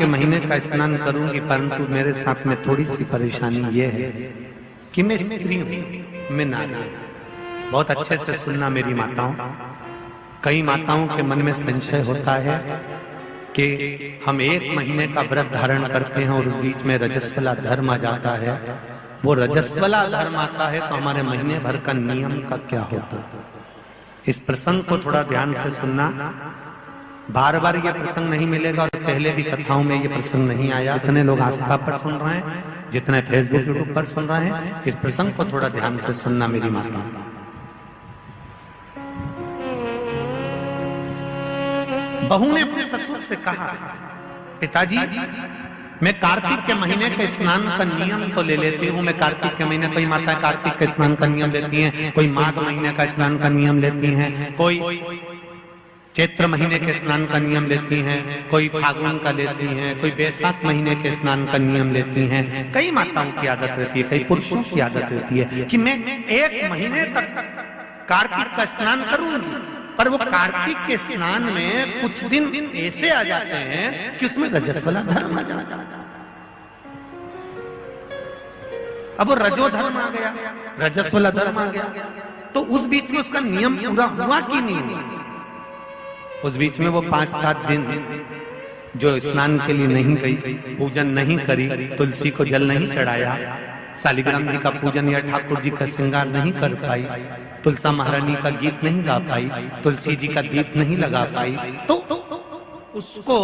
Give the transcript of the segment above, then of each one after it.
के महीने का स्नान करूंगी, परंतु मेरे साथ में थोड़ी सी परेशानी ये है कि मैं स्त्री हूं, मैं नारी हूं। बहुत अच्छे से सुनना मेरी माताओं। कई माताओं के मन में संशय होता है कि हम 1 महीने का व्रत धारण करते हैं और उस बीच में रजस्वला धर्म आ जाता है। वो रजस्वला धर्म आता है तो हमारे महीने भर का नियम का क्या होता है? इस प्रसंग को थोड़ा ध्यान से सुनना। बार बार ये प्रसंग नहीं मिलेगा और पहले भी कथाओं में ये प्रसंग नहीं आया। इतने लोग आस्था पर सुन रहे हैं, जितने फेसबुक यूट्यूब पर सुन रहे हैं, इस प्रसंग को थोड़ा ध्यान से सुनना मेरी माता। बहू ने अपने ससुर से कहा, पिताजी मैं कार्तिक के महीने के स्नान का नियम तो ले लेती हूँ। मैं कार्तिक के महीने, कोई माता कार्तिक के स्नान का नियम लेती हैं, कोई माघ महीने का स्नान का नियम लेती हैं, कोई चैत्र महीने के स्नान का नियम लेती हैं, कोई फागुन का लेती हैं, कोई बैसाख महीने के स्नान का नियम लेती हैं। कई माताओं की आदत रहती है, कई पुरुषों की आदत रहती है कि मैं 1 महीने तक कार्तिक का स्नान करूंगी। पर वो कार्तिक के स्नान में कुछ दिन ऐसे आ जाते हैं कि उसमें रजस्वला धर्म आ जाता है। अब वो रजो धर्म आ गया, रजस्वला धर्म आ गया, तो उस बीच में उसका नियम पूरा हुआ कि नहीं हुआ? उस बीच में वो 5-7 दिन जो स्नान के लिए नहीं गई, पूजन नहीं करी, तुलसी को जल नहीं चढ़ाया, शालिग्राम जी का पूजन या ठाकुर जी का श्रृंगार नहीं कर पाई, तुलसा महारानी का गीत नहीं गा पाई, तुलसी जी का दीप नहीं लगा पाई, तो उसको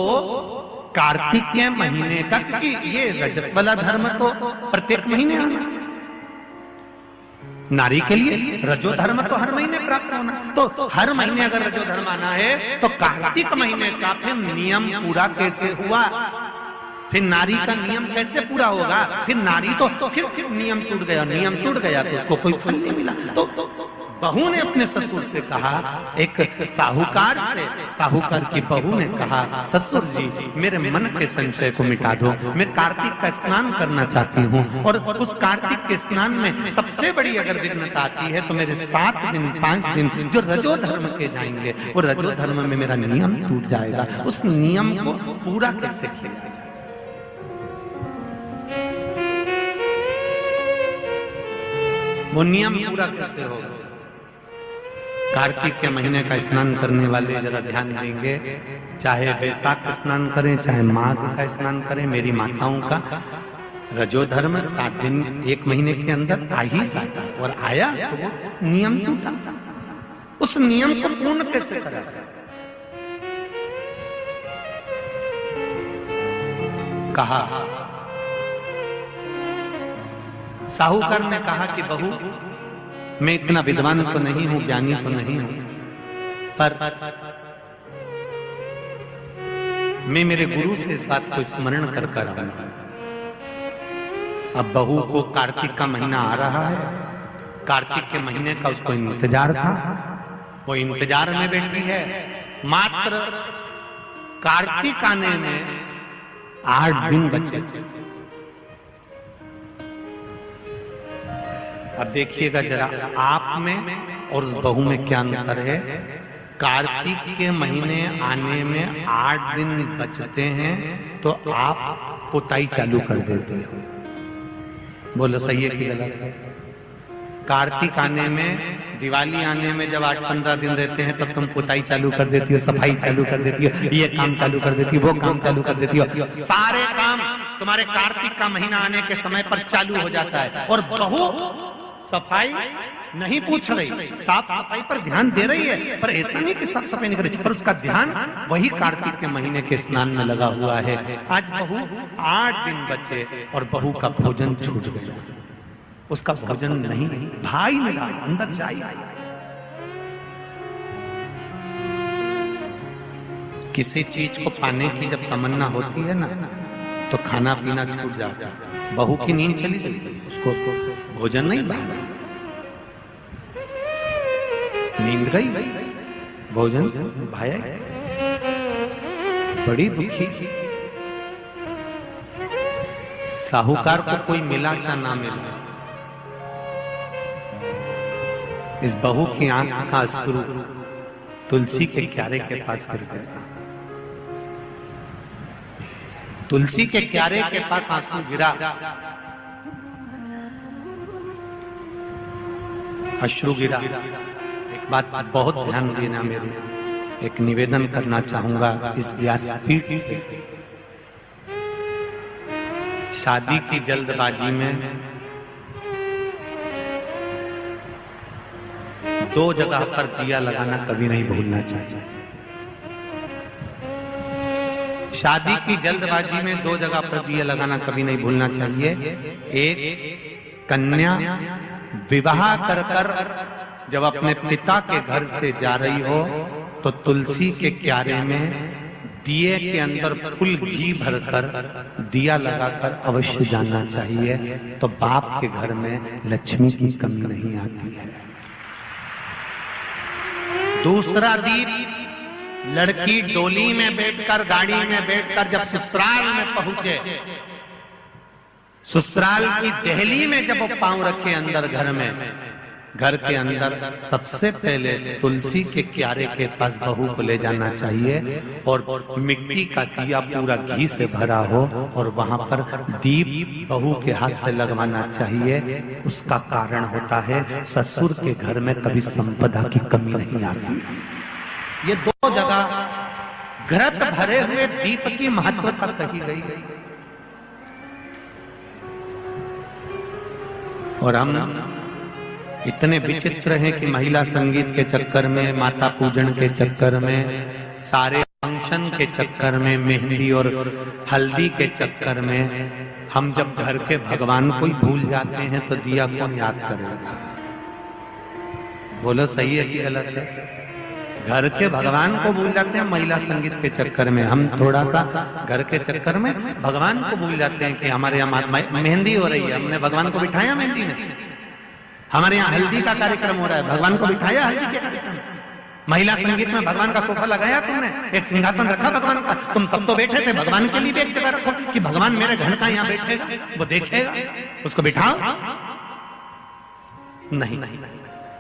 कार्तिक के महीने का, क्योंकि ये रजस्वला धर्म तो प्रत्येक महीने आना, नारी के लिए रजो धर्म तो हर महीने प्राप्त होना, तो हर महीने अगर रजो धर्म आना है तो कार्तिक महीने का फिर नियम पूरा कैसे हुआ? फिर नारी का नियम कैसे पूरा होगा? फिर नारी तो फिर नियम टूट गया, नियम टूट गया तो उसको कोई फल नहीं मिला। तो बहू ने अपने ससुर से कहा, एक साहूकार से, साहूकार की बहू ने कहा, ससुर जी मेरे मन के संशय को मिटा दो, मैं कार्तिक का स्नान करना चाहती हूँ और उस कार्तिक के स्नान में सबसे बड़ी अगर विघ्नता आती है तो मेरे 7 दिन 5 दिन जो रजो धर्म के जाएंगे, वो रजो धर्म में मेरा नियम टूट जाएगा। उस नियम को पूरा कैसे किया जाए? वो नियम पूरा कैसे होगा? कार्तिक के महीने का स्नान करने वाले जरा ध्यान देंगे, चाहे बैसाख का स्नान करें, चाहे माघ का स्नान करें, मेरी माताओं का रजो धर्म 7 दिन 1 महीने के अंदर आ ही जाता, और आया तो वो नियम टूटा। उस नियम को पूर्ण कैसे करा जाए? कहा, साहूकार ने कहा कि बहू मैं इतना विद्वान तो नहीं हूं, ज्ञानी तो नहीं हूं, पर मैं मेरे गुरु से इस बात को स्मरण कर आऊंगा। अब बहू को कार्तिक का महीना आ रहा है, कार्तिक के महीने का उसको इंतजार था, वो इंतजार में बैठी है। मात्र कार्तिक आने में 8 दिन बचे। अब देखिएगा जरा, आप में और उस बहू में क्या अंतर है। कार्तिक के महीने आने में 8 दिन बचते हैं तो आप पुताई चालू कर देते हो। बोलो सही है कि गलत है? कार्तिक आने में, दिवाली आने में जब 8-15 दिन रहते हैं तब तुम पुताई चालू कर देती हो, सफाई चालू कर देती हो, ये काम चालू कर देती हो, वो काम चालू कर देती हो। सारे काम तुम्हारे कार्तिक का महीना आने के समय पर चालू हो जाता है। और बहू सफाई नहीं पूछ रही, साफ सफाई पर ध्यान दे रही है, पर ऐसा नहीं कि साफ सफाई नहीं कर रही, पर उसका ध्यान वही कार्तिक के महीने के स्नान में लगा हुआ है। आज बहू 8 दिन बचे और बहू का भोजन छूट गया, उसका भोजन नहीं, भाई मिला अंदर जाए। किसी चीज को पाने की जब तमन्ना होती है ना तो खाना पीना छूट जाता है। बहू की नींद चली गई, उसको भोजन नहीं भाया, नींद गई, भोजन भाया। बड़ी दुखी। साहूकार को कोई मिला चाहे ना मिला, इस बहू की आंख का अश्रु तुलसी के क्यारे के पास गिर गया। तुलसी के क्यारे के पास आंसू गिरा, अश्रु गिरा। एक बात बहुत ध्यान देना, मेरे एक निवेदन करना चाहूंगा इस व्यासपीठ से। शादी की जल्दबाजी में दो जगह पर दिया लगाना कभी नहीं भूलना चाहिए। शादी की जल्दबाजी में दो जगह पर दिया लगाना कभी नहीं भूलना चाहिए। एक, कन्या विवाह कर कर जब अपने पिता के घर से जा रही हो तो तुलसी के क्यारे में दिए के अंदर फुल घी भरकर दिया लगाकर अवश्य जाना चाहिए, तो बाप के घर में लक्ष्मी की कमी नहीं आती है। दूसरा दीप, लड़की डोली में बैठकर, गाड़ी में बैठकर जब ससुराल में पहुंचे, ससुराल की दहली में जब वो पांव रखे अंदर घर में, घर के अंदर सबसे पहले तुलसी के क्यारे के पास बहू को ले जाना चाहिए और मिट्टी का दिया पूरा घी से भरा हो और वहां पर दीप बहू के हाथ से लगवाना चाहिए। उसका कारण होता है ससुर के घर में कभी संपदा की कमी नहीं आती। ये दो जगह घृत भरे हुए दीप की महत्वता कही गई। और हम इतने विचित्र हैं कि महिला संगीत के चक्कर में, माता पूजन के चक्कर में, सारे फंक्शन के चक्कर में, मेहंदी और हल्दी के चक्कर में हम जब घर के भगवान को ही भूल जाते हैं तो दिया कौन याद करेगा? बोलो सही है कि गलत है? घर के भगवान को भूल जाते हैं महिला संगीत के चक्कर में। हम थोड़ा सा घर के चक्कर में भगवान को भूल जाते हैं कि हमारे यहाँ मेहंदी हो रही है, हमने भगवान को बिठाया मेहंदी में। हमारे यहाँ हल्दी का कार्यक्रम हो रहा है, भगवान को बिठाया हल्दी के कार्यक्रम। महिला संगीत में भगवान का सोफा लगाया तुमने, एक सिंहासन रखा भगवान का, तुम सब तो बैठे थे, भगवान के लिए भी एक जगह रखो कि भगवान मेरे घर का यहाँ बैठेगा, वो देखेगा, उसको बिठाओ। नहीं,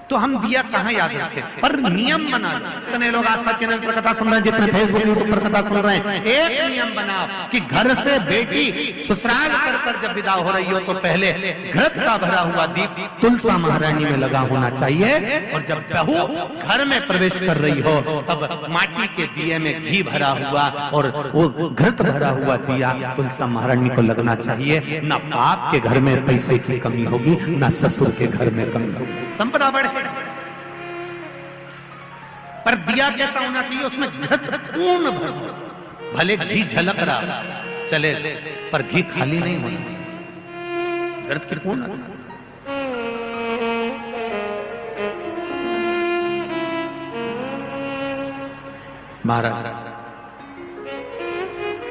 तो हम दिया कहाँ याद रखते? पर नियम बना, जितने लोग आस्था चैनल पर कथा सुन रहे हैं, जितने फेसबुक यूट्यूब पर कथा सुन रहे हैं, एक नियम बनाओ कि घर से बेटी ससुराल कर जब विदा हो रही हो तो पहले घृत का भरा हुआ दीप तुलसा महारानी में लगा होना चाहिए, और जब बहू घर में प्रवेश कर रही हो तब माटी के दिए में घी भरा हुआ और वो घृत भरा हुआ दिया तुलसा महारानी को लगना चाहिए। ना बाप के घर में पैसे की कमी होगी, ना ससुर के घर में कमी होगी, संपदा बढ़े। पर दिया कैसा होना चाहिए? उसमें घृत पूर्ण भर, भले घी झलक रहा चले पर घी खाली नहीं होना चाहिए, घृत की पूर्ण। महाराज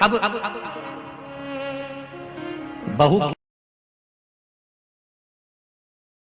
अब बहू